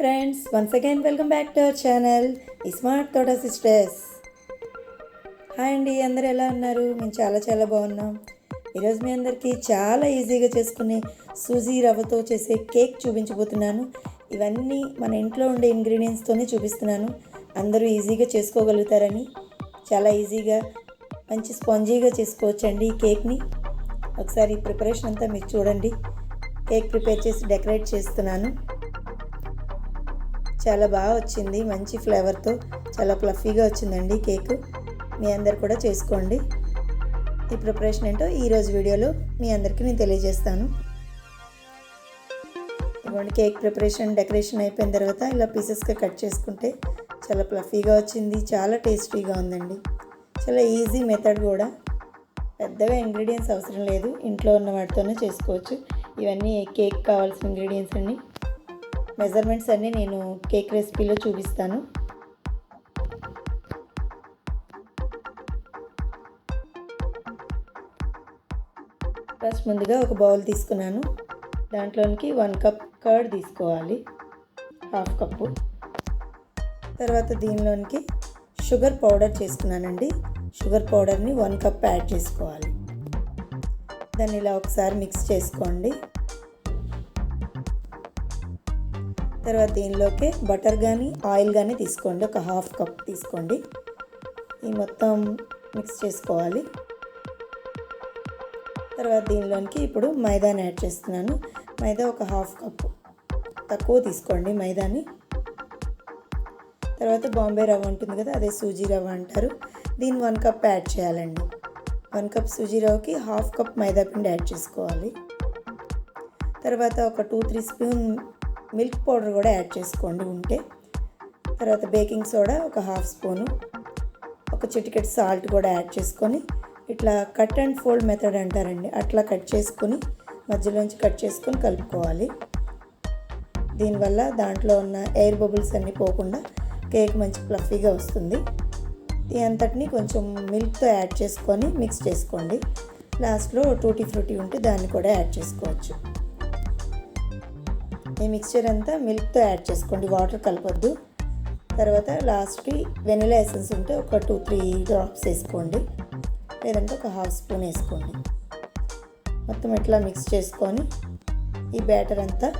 friends, once again welcome back to our channel Smart Thoda Sisters. Hi అండి, అందరూ ఎలా ఉన్నారు? మేము చాలా బాగున్నాం. ఈరోజు మీ అందరికీ చాలా ఈజీగా చేసుకునే సూజీ రవ్వతో చేసే కేక్ చూపించబోతున్నాను. ఇవన్నీ మన ఇంట్లో ఉండే ఇంగ్రీడియంట్స్తోనే చూపిస్తున్నాను. అందరూ ఈజీగా చేసుకోగలుగుతారని, చాలా ఈజీగా మంచి స్పాంజీగా చేసుకోవచ్చండి ఈ కేక్ని. ఒకసారి ఈ ప్రిపరేషన్ అంతా మీరు చూడండి. కేక్ ప్రిపేర్ చేసి డెకరేట్ చేస్తున్నాను. చాలా బాగా వచ్చింది, మంచి ఫ్లేవర్తో చాలా ఫ్లఫీగా వచ్చిందండి కేక్. మీ అందరు కూడా చేసుకోండి. ఈ ప్రిపరేషన్ ఏంటో ఈరోజు వీడియోలో మీ అందరికీ నేను తెలియజేస్తాను. ఇవ్వండి, కేక్ ప్రిపరేషన్ డెకరేషన్ అయిపోయిన తర్వాత ఇలా పీసెస్గా కట్ చేసుకుంటే చాలా ఫ్లఫీగా వచ్చింది, చాలా టేస్టీగా ఉందండి. చాలా ఈజీ మెథడ్ కూడా, పెద్దగా ఇంగ్రీడియంట్స్ అవసరం లేదు, ఇంట్లో ఉన్న వాటితోనే చేసుకోవచ్చు. ఇవన్నీ కేక్ కావాల్సిన ఇంగ్రీడియంట్స్ అన్నీ, మెజర్మెంట్స్ అన్నీ నేను కేక్ రెసిపీలో చూపిస్తాను. ఫస్ట్ ముందుగా ఒక బౌల్ తీసుకున్నాను. దాంట్లోనికి 1 కప్ కర్డ్ తీసుకోవాలి, 1/2 కప్పు. తర్వాత దీనిలోనికి షుగర్ పౌడర్ చేసుకున్నానండి. షుగర్ పౌడర్ని 1 కప్ యాడ్ చేసుకోవాలి. దాన్ని ఇలా ఒకసారి మిక్స్ చేసుకోండి. తర్వాత దీనిలోకి బటర్ కానీ ఆయిల్ కానీ తీసుకోండి, ఒక 1/2 కప్ తీసుకోండి. ఈ మొత్తం మిక్స్ చేసుకోవాలి. తర్వాత దీనిలోనికి ఇప్పుడు మైదాని యాడ్ చేస్తున్నాను. మైదా ఒక 1/2 కప్, తక్కువ తీసుకోండి మైదాని. తర్వాత బాంబే రవ్వ ఉంటుంది కదా, అదే సూజీ రవ్వ అంటారు. దీన్ని 1 కప్ యాడ్ చేయాలండి. 1 కప్ సూజీ రవ్వకి 1/2 కప్ మైదా పిండి యాడ్ చేసుకోవాలి. తర్వాత ఒక 2-3 స్పూన్ మిల్క్ పౌడర్ కూడా యాడ్ చేసుకోండి ఉంటే. తర్వాత బేకింగ్ సోడా ఒక 1/2 స్పూను, ఒక చిటికెట్ సాల్ట్ కూడా యాడ్ చేసుకొని ఇట్లా కట్ అండ్ ఫోల్డ్ మెథడ్ అంటారండి, అట్లా కట్ చేసుకొని మధ్యలోంచి కట్ చేసుకొని కలుపుకోవాలి. దీనివల్ల దాంట్లో ఉన్న ఎయిర్ బబుల్స్ అన్నీ పోకుండా కేక్ మంచి ఫ్లఫీగా వస్తుంది. ఈ అంతటిని కొంచెం మిల్క్తో యాడ్ చేసుకొని మిక్స్ చేసుకోండి. లాస్ట్లో టూటీ ఫ్రూటీ ఉంటే దాన్ని కూడా యాడ్ చేసుకోవచ్చు. ఈ మిక్స్చర్ అంతా మిల్క్తో యాడ్ చేసుకోండి, వాటర్ కలపొద్దు. తర్వాత లాస్ట్కి వెనిలా ఎసెన్స్ ఉంటే ఒక 2-3 డ్రాప్స్ వేసుకోండి, లేదంటే ఒక 1/2 స్పూన్ వేసుకోండి. మొత్తం ఇట్లా మిక్స్ చేసుకొని ఈ బ్యాటర్ అంతా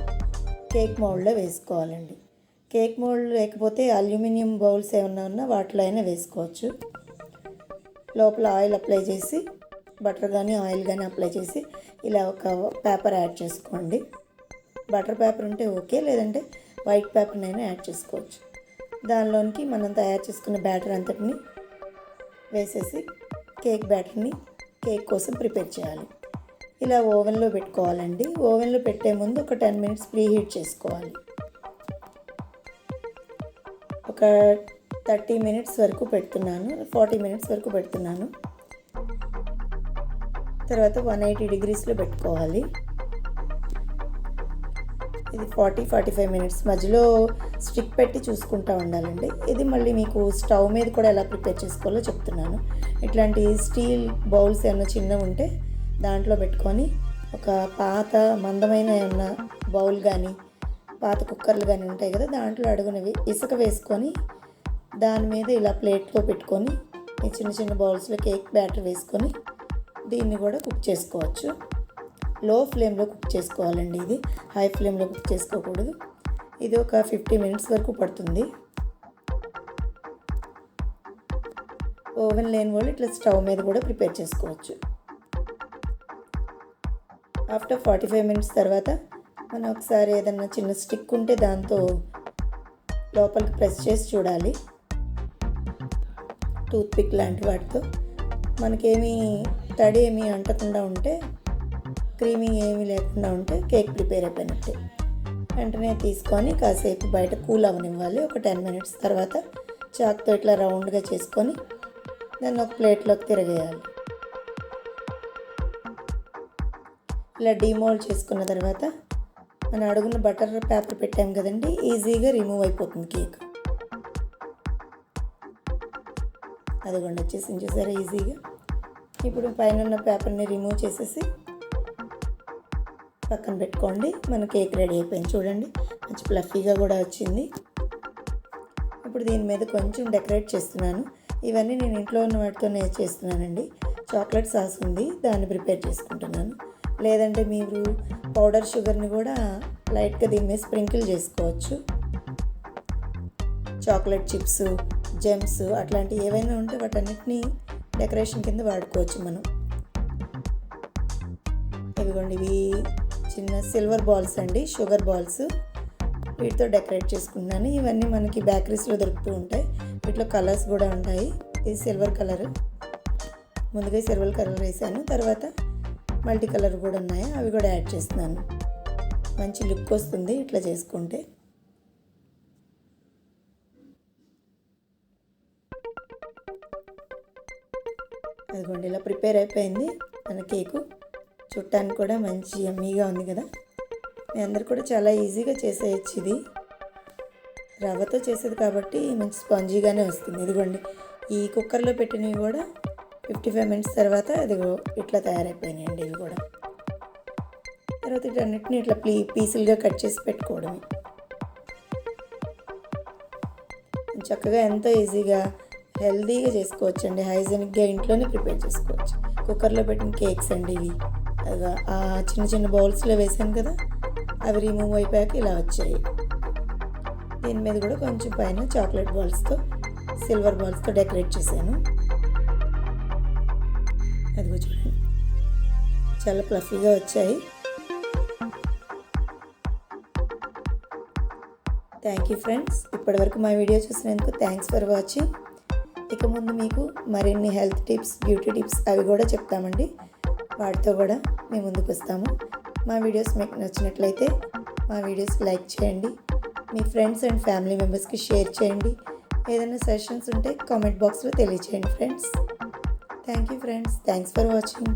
కేక్ మౌల్డ్లో వేసుకోవాలండి. కేక్ మౌల్డ్ లేకపోతే అల్యూమినియం బౌల్స్ ఏమన్నా ఉన్నా వాటిలో అయినా వేసుకోవచ్చు. లోపల ఆయిల్ అప్లై చేసి, బటర్ కానీ ఆయిల్ కానీ అప్లై చేసి ఇలా ఒక పేపర్ యాడ్ చేసుకోండి. బటర్ పేపర్ ఉంటే ఓకే, లేదంటే వైట్ పేపర్నైనా యాడ్ చేసుకోవచ్చు. దానిలోనికి మనం తయారు చేసుకున్న బ్యాటర్ అంతటిని వేసేసి కేక్ బ్యాటర్ని కేక్ కోసం ప్రిపేర్ చేయాలి. ఇలా ఓవెన్లో పెట్టుకోవాలండి. ఓవెన్లో పెట్టే ముందు ఒక 10 మినిట్స్ ప్రీ హీట్ చేసుకోవాలి. ఒక 30 మినిట్స్ వరకు పెడుతున్నాను, 40 మినిట్స్ వరకు పెడుతున్నాను. తర్వాత 180 డిగ్రీస్లో పెట్టుకోవాలి. ఇది 40-45 మినిట్స్ మధ్యలో స్టిక్ పెట్టి చూసుకుంటూ ఉండాలండి. ఇది మళ్ళీ మీకు స్టవ్ మీద కూడా ఎలా ప్రిపేర్ చేసుకోవాలో చెప్తున్నాను. ఇట్లాంటి స్టీల్ బౌల్స్ ఏమన్నా చిన్నవి ఉంటే దాంట్లో పెట్టుకొని, ఒక పాత మందమైన ఏమన్నా బౌల్ కానీ పాత కుక్కర్లు కానీ ఉంటాయి కదా, దాంట్లో అడుగునవి ఇసుక వేసుకొని దాని మీద ఇలా ప్లేట్లో పెట్టుకొని ఈ చిన్న బౌల్స్లో కేక్ బ్యాటర్ వేసుకొని దీన్ని కూడా కుక్ చేసుకోవచ్చు. లో ఫ్లేమ్లో కుక్ చేసుకోవాలండి, ఇది హై ఫ్లేమ్లో కుక్ చేసుకోకూడదు. ఇది ఒక 50 మినిట్స్ వరకు పడుతుంది. ఓవెన్ లేని వాళ్ళు ఇట్లా స్టవ్ మీద కూడా ప్రిపేర్ చేసుకోవచ్చు. ఆఫ్టర్ 45 మినిట్స్ తర్వాత మనం ఒకసారి ఏదన్నా చిన్న స్టిక్ ఉంటే దాంతో లోపలికి ప్రెస్ చేసి చూడాలి. టూత్ పిక్ లాంటి వాటితో మనకేమీ తడి ఏమీ అంటకుండా ఉంటే, క్రీమీ ఏమీ లేకుండా ఉంటే కేక్ ప్రిపేర్ అయిపోయినట్టే. వెంటనే తీసుకొని కాసేపు బయట కూల్ అవ్వనివ్వాలి. ఒక 10 మినిట్స్ తర్వాత చాక్తో ఇట్లా రౌండ్గా చేసుకొని దాన్ని ఒక ప్లేట్లోకి తిరగేయాలి. ఇలా డీమోల్డ్ చేసుకున్న తర్వాత మనం అడుగున బటర్ పేపర్ పెట్టాం కదండి, ఈజీగా రిమూవ్ అయిపోతుంది కేక్. అదిగోండి వచ్చేసింది చూసారా ఈజీగా. ఇప్పుడు పైన ఉన్న పేపర్ని రిమూవ్ చేసేసి పక్కన పెట్టుకోండి. మన కేక్ రెడీ అయిపోయింది. చూడండి మంచి ఫ్లఫీగా కూడా వచ్చింది. ఇప్పుడు దీని మీద కొంచెం డెకరేట్ చేస్తున్నాను. ఇవన్నీ నేను ఇంట్లో ఉన్న వాటితోనే చేస్తున్నానండి. చాక్లెట్ సాస్ ఉంది, దాన్ని ప్రిపేర్ చేసుకుంటున్నాను. లేదంటే మీరు పౌడర్ షుగర్ని కూడా లైట్గా దీని మీద స్ప్రింకిల్ చేసుకోవచ్చు. చాక్లెట్ చిప్స్, జెమ్స్ అట్లాంటివి ఏవైనా ఉంటే వాటన్నిటిని డెకరేషన్ కింద వాడుకోవచ్చు మనం. ఇదిగోండి, ఇవి చిన్న సిల్వర్ బాల్స్ అండి, షుగర్ బాల్స్. వీటితో డెకరేట్ చేసుకున్నాను. ఇవన్నీ మనకి బేకరీస్లో దొరుకుతూ ఉంటాయి. వీటిలో కలర్స్ కూడా ఉంటాయి. ఇది సిల్వర్ కలర్, ముందుగా సిల్వర్ కలర్ వేసాను. తర్వాత మల్టీ కలర్ కూడా ఉన్నాయి, అవి కూడా యాడ్ చేస్తున్నాను. మంచి లుక్ వస్తుంది ఇట్లా చేసుకుంటే. అదిగోండి, ఇలా ప్రిపేర్ అయిపోయింది మన కేకు. చుట్టానికి కూడా మంచి యమ్మీగా ఉంది కదా. మీ అందరు కూడా చాలా ఈజీగా చేసేయచ్చు. ఇది రవ్వతో చేసేది కాబట్టి మంచి స్పాంజీగానే వస్తుంది. ఇదిగోండి, ఈ కుక్కర్లో పెట్టినవి కూడా 55 మినిట్స్ తర్వాత అదిగో ఇట్లా తయారైపోయినాయండి. ఇవి కూడా తర్వాత వీటన్నిటిని ఇట్లా పీసులుగా కట్ చేసి పెట్టుకోవడమే. చక్కగా ఎంతో ఈజీగా హెల్తీగా చేసుకోవచ్చు అండి. హైజీనిక్గా ఇంట్లోనే ప్రిపేర్ చేసుకోవచ్చు. కుక్కర్లో పెట్టిన కేక్స్ అండి ఇవి. ఆ చిన్న చిన్న బౌల్స్లో వేసాను కదా, అవి రిమూవ్ అయిపోయాక ఇలా వచ్చాయి. దీని మీద కూడా కొంచెం పైన చాక్లెట్ బాల్స్తో, సిల్వర్ బాల్స్తో డెకరేట్ చేశాను. అదిగో చూడండి, చాలా ఫ్లఫీగా వచ్చాయి. Thank you friends. ఇప్పటివరకు మా వీడియో చూసినందుకు థ్యాంక్స్ ఫర్ వాచింగ్. ఇక ముందు మీకు మరిన్ని హెల్త్ టిప్స్, బ్యూటీ టిప్స్ అవి కూడా చెప్తామండి. వాటితో కూడా మేము ముందుకు వస్తాము. మా వీడియోస్ మీకు నచ్చినట్లయితే మా వీడియోస్ లైక్ చేయండి. మీ ఫ్రెండ్స్ అండ్ ఫ్యామిలీ మెంబర్స్కి షేర్ చేయండి. ఏదైనా సజెషన్స్ ఉంటే కామెంట్ బాక్స్లో తెలియచేయండి friends. Thank you friends. Thanks for watching.